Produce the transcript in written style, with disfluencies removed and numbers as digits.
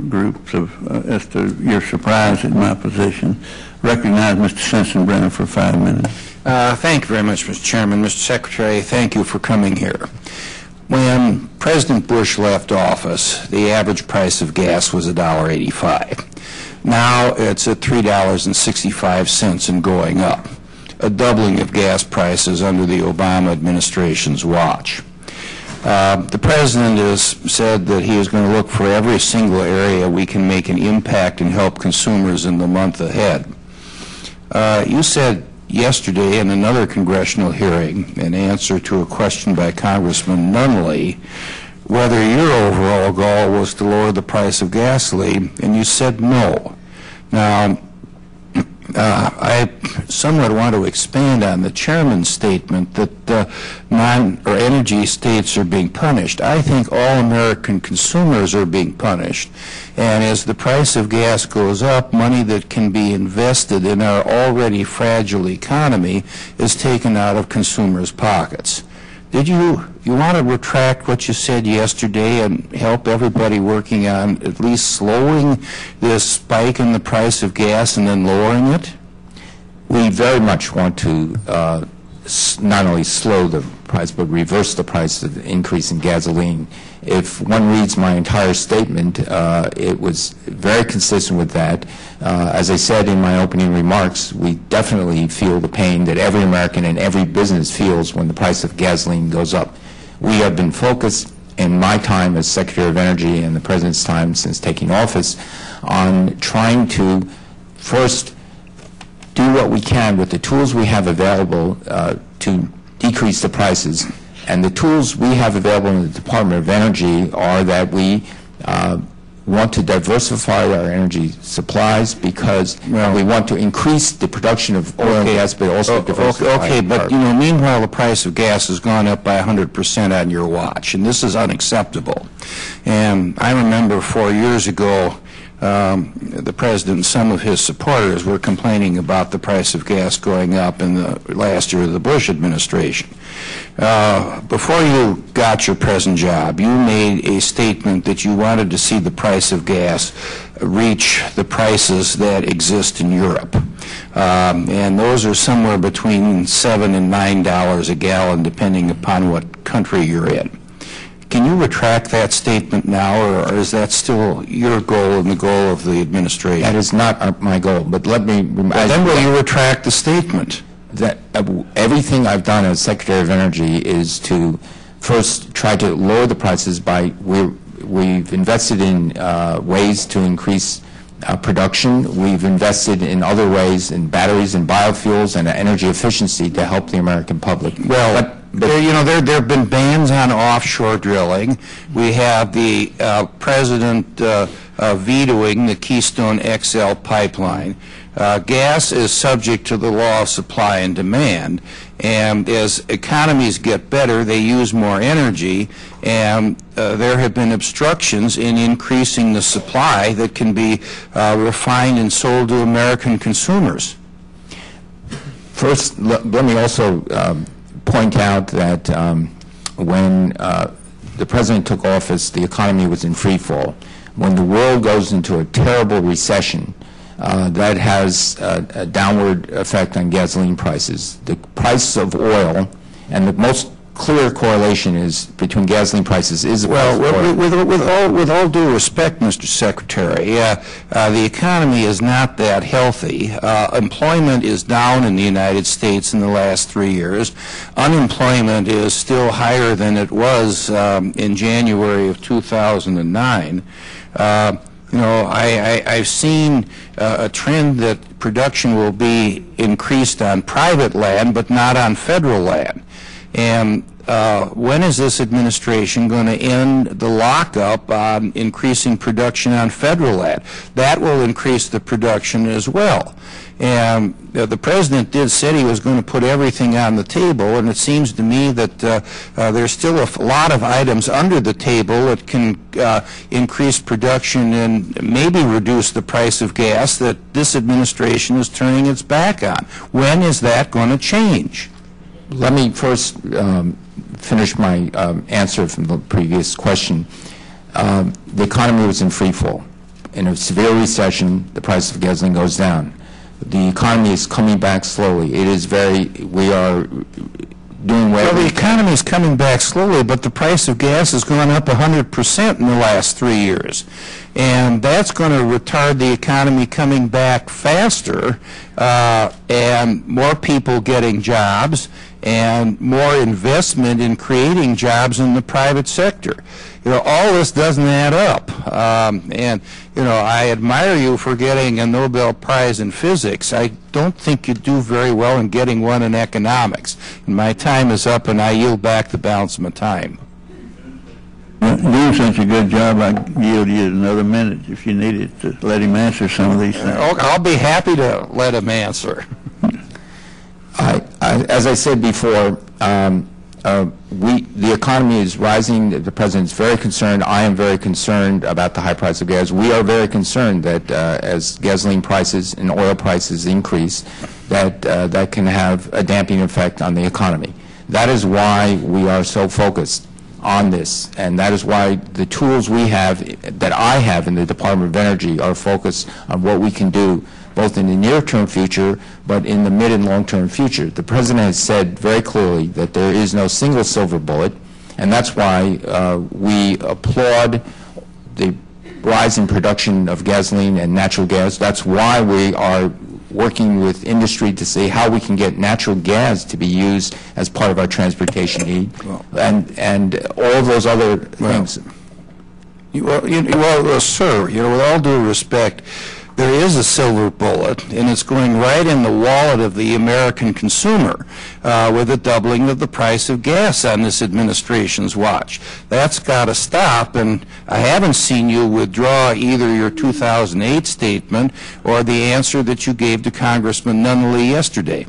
groups as to your surprise at my position. Recognize Mr. Sensenbrenner for 5 minutes. Thank you very much, Mr. Chairman. Mr. Secretary, thank you for coming here. When President Bush left office, the average price of gas was $1.85. Now it's at $3.65 and going up, a doubling of gas prices under the Obama administration's watch. The President has said that he is going to look for every single area we can make an impact and help consumers in the month ahead. You said yesterday in another congressional hearing, in answer to a question by Congressman Nunley, whether your overall goal was to lower the price of gasoline, and you said no. Now, I somewhat want to expand on the chairman's statement that energy states are being punished. I think all American consumers are being punished. And as the price of gas goes up, money that can be invested in our already fragile economy is taken out of consumers' pockets. Did you want to retract what you said yesterday and help everybody working on at least slowing this spike in the price of gas and then lowering it? We very much want to not only slow the price but reverse the price of the increase in gasoline. If one reads my entire statement, it was very consistent with that. As I said in my opening remarks, we definitely feel the pain that every American and every business feels when the price of gasoline goes up. We have been focused in my time as Secretary of Energy and the President's time since taking office on trying to first do what we can with the tools we have available to decrease the prices. And the tools we have available in the Department of Energy are that we want to diversify our energy supplies because we want to increase the production of oil and gas, but also diversify. Okay, but meanwhile, the price of gas has gone up by 100% on your watch, and this is unacceptable. And I remember 4 years ago, the President and some of his supporters were complaining about the price of gas going up in the last year of the Bush administration. Before you got your present job, you made a statement that you wanted to see the price of gas reach the prices that exist in Europe. And those are somewhere between $7 and $9 a gallon, depending upon what country you're in. Can you retract that statement now, or is that still your goal and the goal of the administration? That is not my goal, but let me remind you. Then will you retract the statement? That everything I've done as Secretary of Energy is to first try to lower the prices by, we've invested in ways to increase production. We've invested in other ways in batteries and biofuels and energy efficiency to help the American public. Well, there have been bans on offshore drilling. We have the President vetoing the Keystone XL pipeline. Gas is subject to the law of supply and demand, and as economies get better, they use more energy, and there have been obstructions in increasing the supply that can be refined and sold to American consumers. First, let me also point out that when the President took office, the economy was in free fall. When the world goes into a terrible recession, that has a downward effect on gasoline prices. The price of oil, and the most clear correlation is between gasoline prices is the price of oil. With all due respect, Mr. Secretary, the economy is not that healthy. Employment is down in the United States in the last 3 years. Unemployment is still higher than it was in January of 2009. I've seen a trend that production will be increased on private land, but not on federal land. And when is this administration going to end the lockup on increasing production on federal land? That will increase the production as well. And the President said he was going to put everything on the table, and it seems to me that there's still a lot of items under the table that can increase production and maybe reduce the price of gas that this administration is turning its back on. When is that going to change? Let me first finish my answer from the previous question. The economy was in free fall. in a severe recession, the price of gasoline goes down. The economy is coming back slowly. We are doing well. Well, the economy is coming back slowly, but the price of gas has gone up 100% in the last 3 years. And that's going to retard the economy coming back faster, and more people getting jobs, and more investment in creating jobs in the private sector. You know, all this doesn't add up. And, you know, I admire you for getting a Nobel Prize in physics. I don't think you do very well in getting one in economics. And my time is up, and I yield back the balance of my time. Well, doing such a good job, I yield you another minute if you needed to let him answer some of these things. I'll be happy to let him answer. As I said before, the economy is rising. The President is very concerned. I am very concerned about the high price of gas. We are very concerned that as gasoline prices and oil prices increase, that can have a damping effect on the economy. That is why we are so focused on this, and that is why the tools we have, that I have in the Department of Energy, are focused on what we can do both in the near-term future, but in the mid and long-term future. The President has said very clearly that there is no single silver bullet, and that's why we applaud the rise in production of gasoline and natural gas. That's why we are working with industry to see how we can get natural gas to be used as part of our transportation need, and all of those other things. Well, sir, you know, with all due respect, there is a silver bullet, and it's going right in the wallet of the American consumer with the doubling of the price of gas on this administration's watch. That's got to stop, and I haven't seen you withdraw either your 2008 statement or the answer that you gave to Congressman Nunnally yesterday.